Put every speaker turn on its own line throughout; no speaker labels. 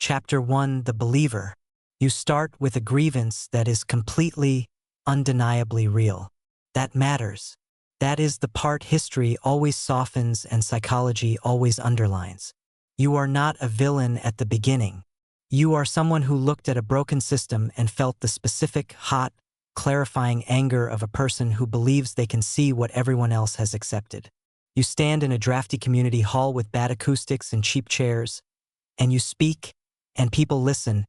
Chapter 1: The Believer. You start with a grievance that is completely, undeniably real. That matters. That is the part history always softens and psychology always underlines. You are not a villain at the beginning. You are someone who looked at a broken system and felt the specific, hot, clarifying anger of a person who believes they can see what everyone else has accepted. You stand in a drafty community hall with bad acoustics and cheap chairs, and you speak, and people listen,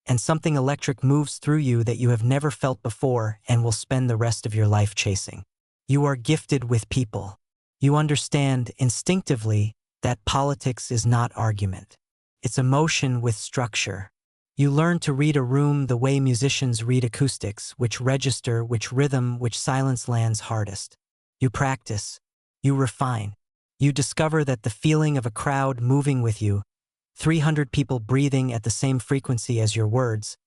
and something electric moves through you that you have never felt before and will spend the rest of your life chasing. You are gifted with people. You understand instinctively that politics is not argument. It's emotion with structure. You learn to read a room the way musicians read acoustics, which register, which rhythm, which silence lands hardest. You practice. You refine. You discover that the feeling of a crowd moving with you, 300 people breathing at the same frequency as your words,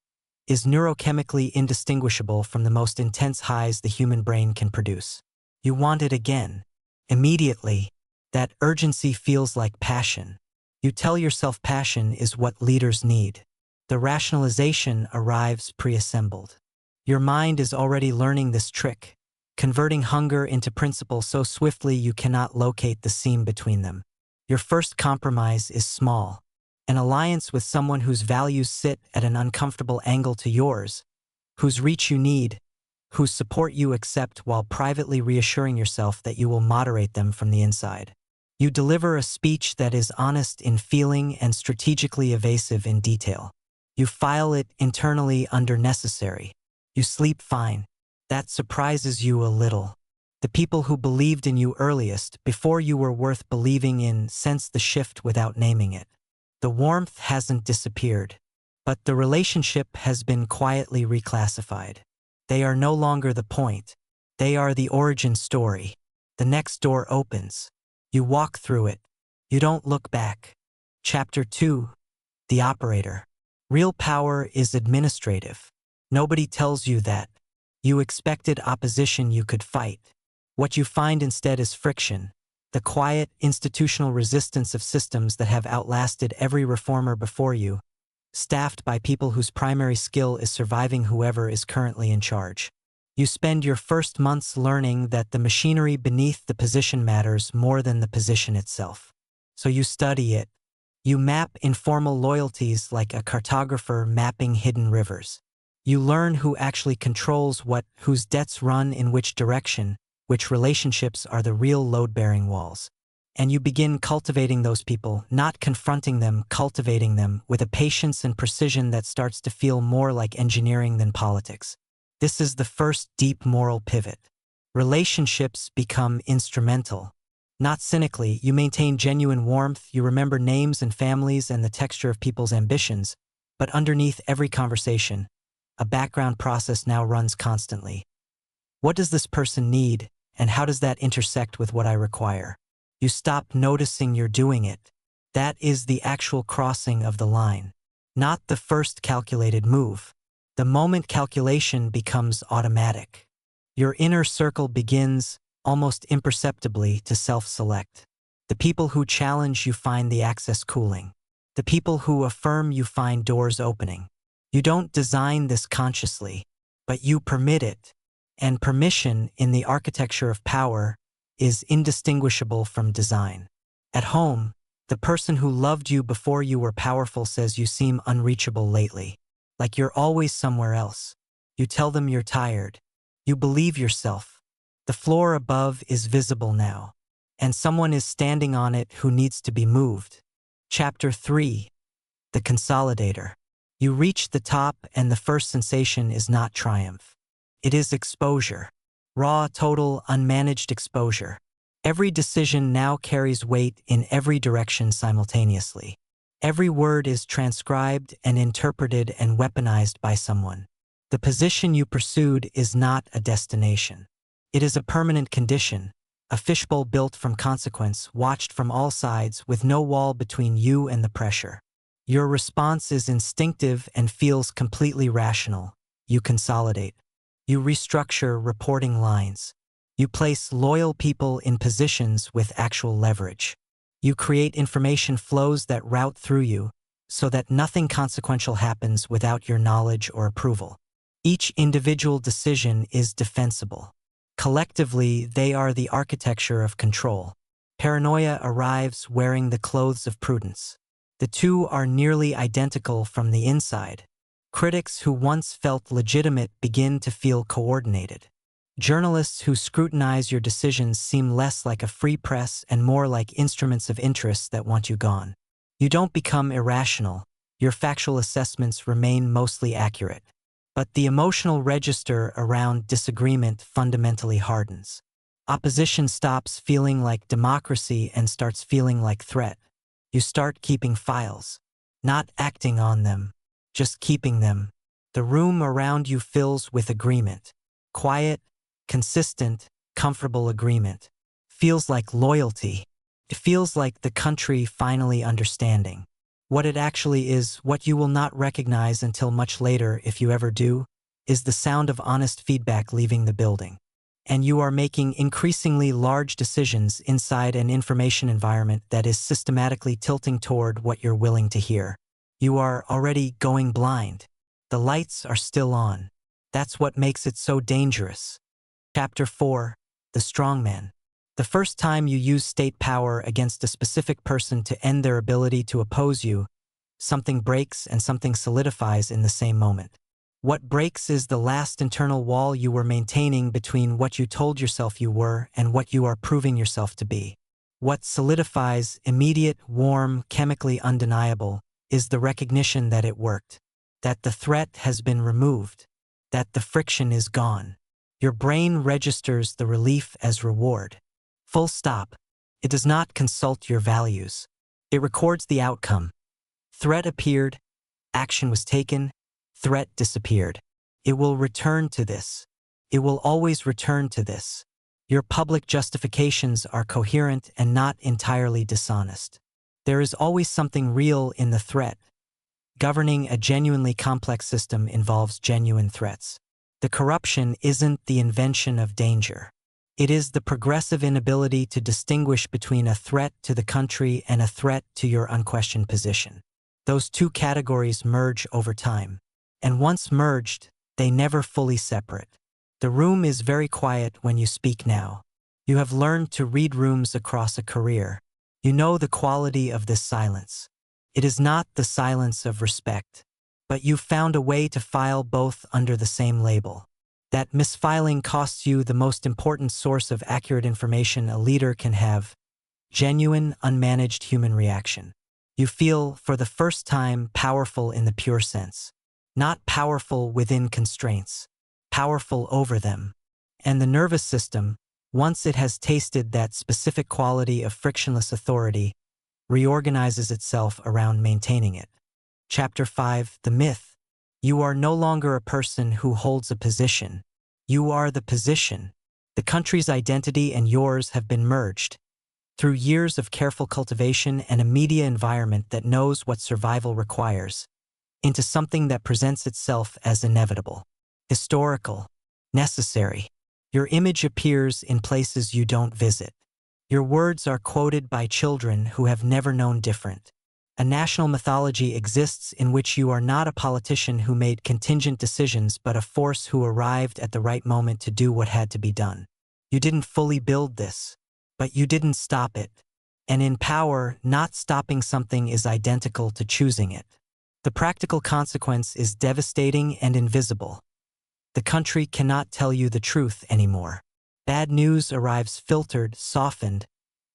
is neurochemically indistinguishable from the most intense highs the human brain can produce. You want it again. Immediately, that urgency feels like passion. You tell yourself passion is what leaders need. The rationalization arrives pre-assembled. Your mind is already learning this trick, converting hunger into principle so swiftly you cannot locate the seam between them. Your first compromise is small. An alliance with someone whose values sit at an uncomfortable angle to yours, whose reach you need, whose support you accept while privately reassuring yourself that you will moderate them from the inside. You deliver a speech that is honest in feeling and strategically evasive in detail. You file it internally under necessary. You sleep fine. That surprises you a little. The people who believed in you earliest, before you were worth believing in, sense the shift without naming it. The warmth hasn't disappeared, but the relationship has been quietly reclassified. They are no longer the point. They are the origin story. The next door opens. You walk through it. You don't look back. Chapter 2: The Operator. Real power is administrative. Nobody tells you that. You expected opposition you could fight. What you find instead is friction. The quiet, institutional resistance of systems that have outlasted every reformer before you, staffed by people whose primary skill is surviving whoever is currently in charge. You spend your first months learning that the machinery beneath the position matters more than the position itself. So you study it. You map informal loyalties like a cartographer mapping hidden rivers. You learn who actually controls what, whose debts run in which direction, which relationships are the real load-bearing walls. And you begin cultivating those people, not confronting them, cultivating them, with a patience and precision that starts to feel more like engineering than politics. This is the first deep moral pivot. Relationships become instrumental. Not cynically, you maintain genuine warmth, you remember names and families and the texture of people's ambitions, but underneath every conversation, a background process now runs constantly. What does this person need, and how does that intersect with what I require? You stop noticing you're doing it. That is the actual crossing of the line, not the first calculated move. The moment calculation becomes automatic. Your inner circle begins, almost imperceptibly, to self-select. The people who challenge you find the access cooling. The people who affirm you find doors opening. You don't design this consciously, but you permit it. And permission, in the architecture of power, is indistinguishable from design. At home, the person who loved you before you were powerful says you seem unreachable lately, like you're always somewhere else. You tell them you're tired. You believe yourself. The floor above is visible now, and someone is standing on it who needs to be moved. Chapter 3: The Consolidator. You reach the top, and the first sensation is not triumph. It is exposure. Raw, total, unmanaged exposure. Every decision now carries weight in every direction simultaneously. Every word is transcribed and interpreted and weaponized by someone. The position you pursued is not a destination. It is a permanent condition, a fishbowl built from consequence, watched from all sides with no wall between you and the pressure. Your response is instinctive and feels completely rational. You consolidate. You restructure reporting lines. You place loyal people in positions with actual leverage. You create information flows that route through you, so that nothing consequential happens without your knowledge or approval. Each individual decision is defensible. Collectively, they are the architecture of control. Paranoia arrives wearing the clothes of prudence. The two are nearly identical from the inside. Critics who once felt legitimate begin to feel coordinated. Journalists who scrutinize your decisions seem less like a free press and more like instruments of interest that want you gone. You don't become irrational. Your factual assessments remain mostly accurate. But the emotional register around disagreement fundamentally hardens. Opposition stops feeling like democracy and starts feeling like threat. You start keeping files, not acting on them, just keeping them. The room around you fills with agreement. Quiet, consistent, comfortable agreement. Feels like loyalty. It feels like the country finally understanding. What it actually is, what you will not recognize until much later if you ever do, is the sound of honest feedback leaving the building. And you are making increasingly large decisions inside an information environment that is systematically tilting toward what you're willing to hear. You are already going blind. The lights are still on. That's what makes it so dangerous. Chapter 4: The Strongman. The first time you use state power against a specific person to end their ability to oppose you, something breaks and something solidifies in the same moment. What breaks is the last internal wall you were maintaining between what you told yourself you were and what you are proving yourself to be. What solidifies, immediate, warm, chemically undeniable, is the recognition that it worked, that the threat has been removed, that the friction is gone. Your brain registers the relief as reward. Full stop. It does not consult your values. It records the outcome. Threat appeared, action was taken, threat disappeared. It will return to this. It will always return to this. Your public justifications are coherent and not entirely dishonest. There is always something real in the threat. Governing a genuinely complex system involves genuine threats. The corruption isn't the invention of danger. It is the progressive inability to distinguish between a threat to the country and a threat to your unquestioned position. Those two categories merge over time. And once merged, they never fully separate. The room is very quiet when you speak now. You have learned to read rooms across a career. You know the quality of this silence. It is not the silence of respect, but you've found a way to file both under the same label. That misfiling costs you the most important source of accurate information a leader can have: genuine, unmanaged human reaction. You feel, for the first time, powerful in the pure sense. Not powerful within constraints, powerful over them. And the nervous system, once it has tasted that specific quality of frictionless authority, reorganizes itself around maintaining it. Chapter 5: The Myth. You are no longer a person who holds a position. You are the position. The country's identity and yours have been merged, through years of careful cultivation and a media environment that knows what survival requires, into something that presents itself as inevitable, historical, necessary. Your image appears in places you don't visit. Your words are quoted by children who have never known different. A national mythology exists in which you are not a politician who made contingent decisions but a force who arrived at the right moment to do what had to be done. You didn't fully build this, but you didn't stop it. And in power, not stopping something is identical to choosing it. The practical consequence is devastating and invisible. The country cannot tell you the truth anymore. Bad news arrives filtered, softened,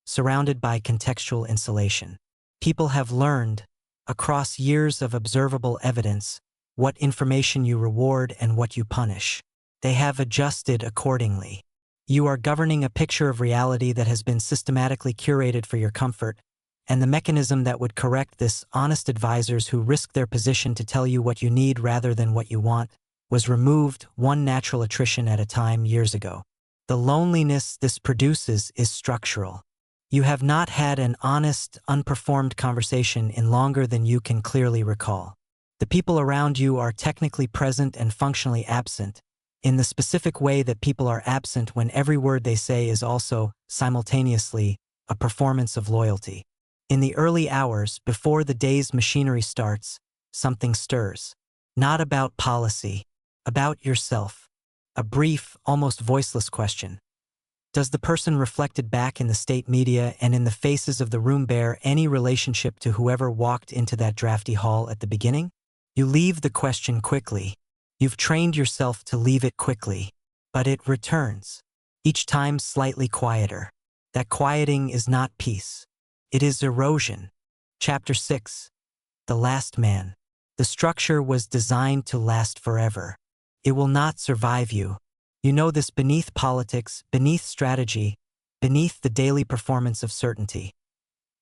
surrounded by contextual insulation. People have learned, across years of observable evidence, what information you reward and what you punish. They have adjusted accordingly. You are governing a picture of reality that has been systematically curated for your comfort, and the mechanism that would correct this, honest advisors who risk their position to tell you what you need rather than what you want, was removed one natural attrition at a time years ago. The loneliness this produces is structural. You have not had an honest, unperformed conversation in longer than you can clearly recall. The people around you are technically present and functionally absent, in the specific way that people are absent when every word they say is also, simultaneously, a performance of loyalty. In the early hours, before the day's machinery starts, something stirs. Not about policy, about yourself. A brief, almost voiceless question. Does the person reflected back in the state media and in the faces of the room bear any relationship to whoever walked into that drafty hall at the beginning? You leave the question quickly. You've trained yourself to leave it quickly. But it returns. Each time slightly quieter. That quieting is not peace. It is erosion. Chapter 6. The Last Man. The structure was designed to last forever. It will not survive you. You know this beneath politics, beneath strategy, beneath the daily performance of certainty.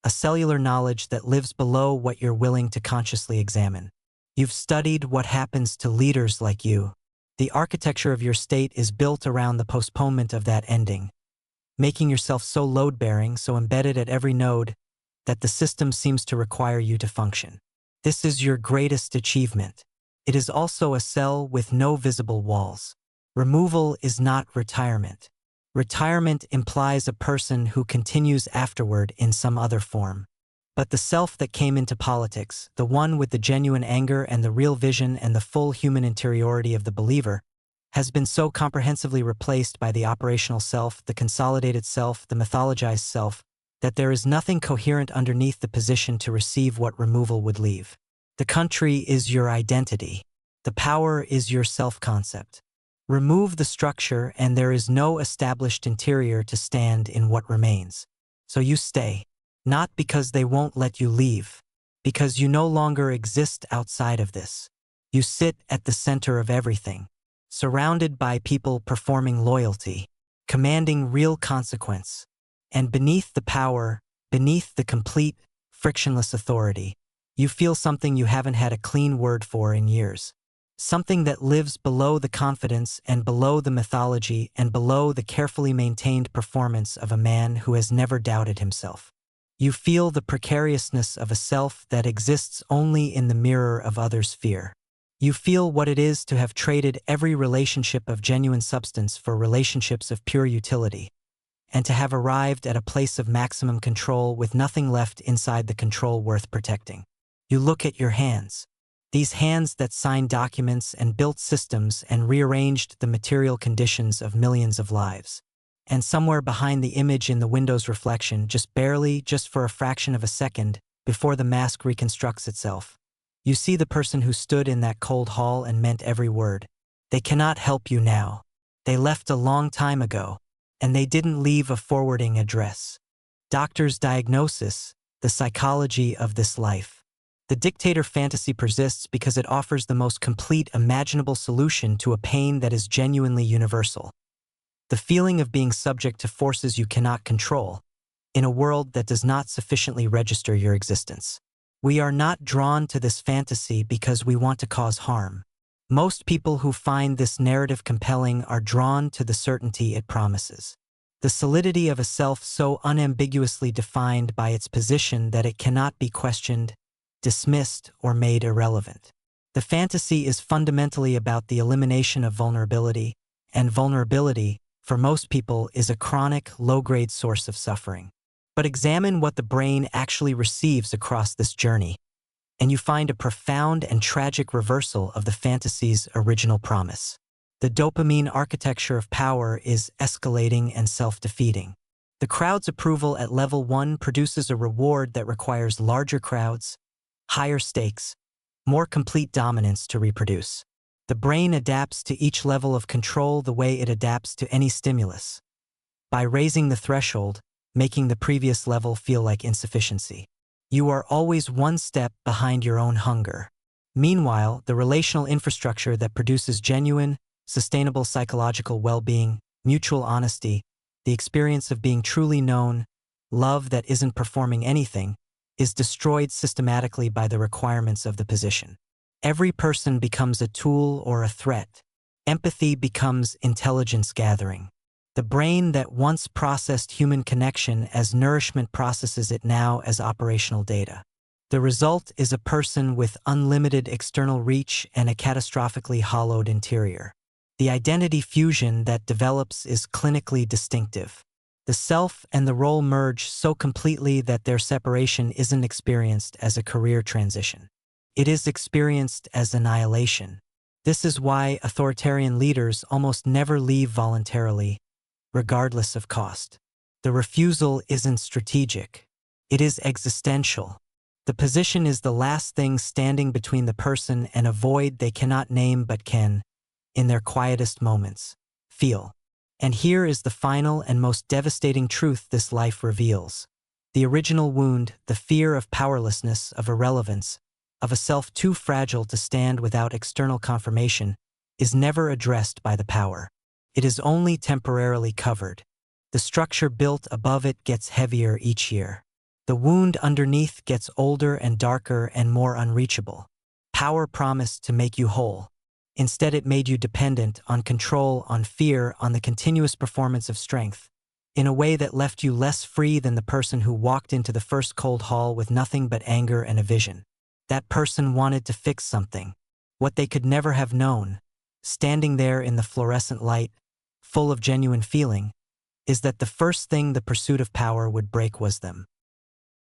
A cellular knowledge that lives below what you're willing to consciously examine. You've studied what happens to leaders like you. The architecture of your state is built around the postponement of that ending, making yourself so load-bearing, so embedded at every node, that the system seems to require you to function. This is your greatest achievement. It is also a cell with no visible walls. Removal is not retirement. Retirement implies a person who continues afterward in some other form. But the self that came into politics, the one with the genuine anger and the real vision and the full human interiority of the believer, has been so comprehensively replaced by the operational self, the consolidated self, the mythologized self, that there is nothing coherent underneath the position to receive what removal would leave. The country is your identity. The power is your self-concept. Remove the structure and there is no established interior to stand in what remains. So you stay. Not because they won't let you leave, because you no longer exist outside of this. You sit at the center of everything, surrounded by people performing loyalty, commanding real consequence, and beneath the power, beneath the complete, frictionless authority, you feel something you haven't had a clean word for in years. Something that lives below the confidence and below the mythology and below the carefully maintained performance of a man who has never doubted himself. You feel the precariousness of a self that exists only in the mirror of others' fear. You feel what it is to have traded every relationship of genuine substance for relationships of pure utility, and to have arrived at a place of maximum control with nothing left inside the control worth protecting. You look at your hands. These hands that signed documents and built systems and rearranged the material conditions of millions of lives. And somewhere behind the image in the window's reflection, just barely, just for a fraction of a second, before the mask reconstructs itself, you see the person who stood in that cold hall and meant every word. They cannot help you now. They left a long time ago, and they didn't leave a forwarding address. Doctor's diagnosis, the psychology of this life. The dictator fantasy persists because it offers the most complete imaginable solution to a pain that is genuinely universal. The feeling of being subject to forces you cannot control, in a world that does not sufficiently register your existence. We are not drawn to this fantasy because we want to cause harm. Most people who find this narrative compelling are drawn to the certainty it promises. The solidity of a self so unambiguously defined by its position that it cannot be questioned, dismissed, or made irrelevant. The fantasy is fundamentally about the elimination of vulnerability, and vulnerability, for most people, is a chronic, low-grade source of suffering. But examine what the brain actually receives across this journey, and you find a profound and tragic reversal of the fantasy's original promise. The dopamine architecture of power is escalating and self-defeating. The crowd's approval at level 1 produces a reward that requires larger crowds, higher stakes, more complete dominance to reproduce. The brain adapts to each level of control the way it adapts to any stimulus, by raising the threshold, making the previous level feel like insufficiency. You are always one step behind your own hunger. Meanwhile, the relational infrastructure that produces genuine, sustainable psychological well-being, mutual honesty, the experience of being truly known, love that isn't performing anything, is destroyed systematically by the requirements of the position. Every person becomes a tool or a threat. Empathy becomes intelligence gathering. The brain that once processed human connection as nourishment processes it now as operational data. The result is a person with unlimited external reach and a catastrophically hollowed interior. The identity fusion that develops is clinically distinctive. The self and the role merge so completely that their separation isn't experienced as a career transition. It is experienced as annihilation. This is why authoritarian leaders almost never leave voluntarily, regardless of cost. The refusal isn't strategic. It is existential. The position is the last thing standing between the person and a void they cannot name but can, in their quietest moments, feel. And here is the final and most devastating truth this life reveals. The original wound, the fear of powerlessness, of irrelevance, of a self too fragile to stand without external confirmation, is never addressed by the power. It is only temporarily covered. The structure built above it gets heavier each year. The wound underneath gets older and darker and more unreachable. Power promised to make you whole. Instead, it made you dependent on control, on fear, on the continuous performance of strength, in a way that left you less free than the person who walked into the first cold hall with nothing but anger and a vision. That person wanted to fix something, what they could never have known, standing there in the fluorescent light, full of genuine feeling, is that the first thing the pursuit of power would break was them.